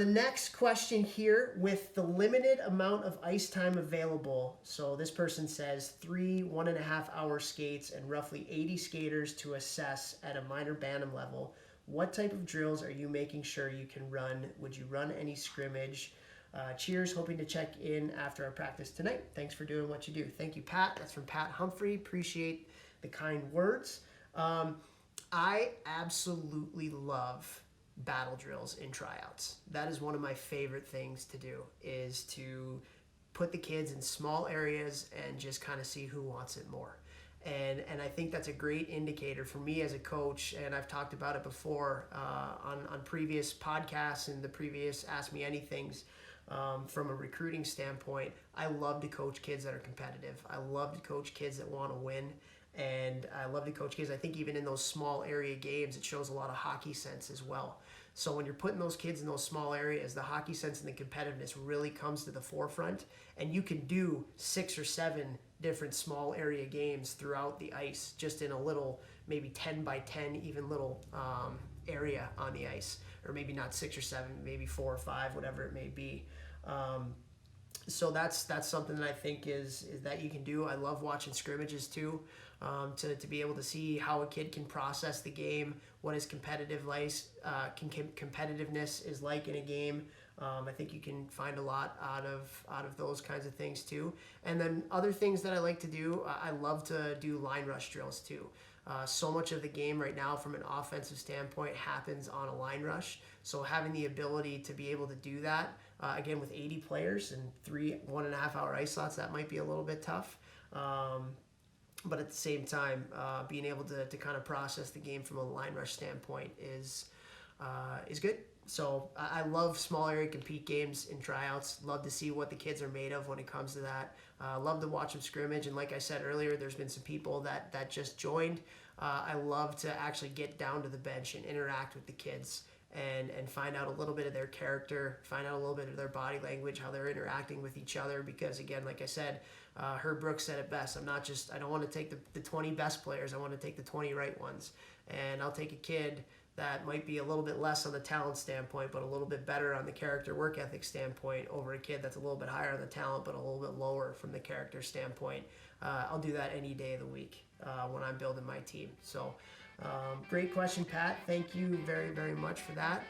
the next question here, with the limited amount of ice time available, so this person says 3 1.5 hour skates and roughly 80 skaters to assess at a minor Bantam level, what type of drills are you making sure you can run? Would you run any scrimmage? Cheers, hoping to check in after our practice tonight. Thanks for doing what you do. Thank you, Pat. That's from Pat Humphrey. Appreciate the kind words. I absolutely love battle drills in tryouts. That is one of my favorite things to do, is to put the kids in small areas and just kind of see who wants it more. And I think that's a great indicator for me as a coach, and I've talked about it before on previous podcasts and the previous Ask Me Anythings. From a recruiting standpoint, I love to coach kids that are competitive. I love to coach kids that want to win, and I love to coach kids. I think even in those small area games, it shows a lot of hockey sense as well. So when you're putting those kids in those small areas, the hockey sense and the competitiveness really comes to the forefront, and you can do 6 or 7 different small area games throughout the ice, just in a little, maybe 10 by 10 even little area on the ice, or maybe not 6 or 7, maybe 4 or 5, whatever it may be. So that's something that I think is that you can do. I love watching scrimmages too, to be able to see how a kid can process the game, what his competitiveness is like in a game. I think you can find a lot out of those kinds of things too. And then other things that I like to do, I love to do line rush drills too. So much of the game right now from an offensive standpoint happens on a line rush. So having the ability to be able to do that, again with 80 players and 3 1.5 hour ice slots, that might be a little bit tough. But at the same time, being able to kind of process the game from a line rush standpoint is good. So I love small area compete games in tryouts. Love to see what the kids are made of when it comes to that. Love to watch them scrimmage. And like I said earlier, there's been some people that just joined. I love to actually get down to the bench and interact with the kids and find out a little bit of their character, find out a little bit of their body language, how they're interacting with each other. Because again, like I said, Herb Brooks said it best. I don't want to take the 20 best players. I want to take the 20 right ones. And I'll take a kid that might be a little bit less on the talent standpoint, but a little bit better on the character work ethic standpoint, over a kid that's a little bit higher on the talent, but a little bit lower from the character standpoint. I'll do that any day of the week when I'm building my team. So great question, Pat. Thank you very, very much for that.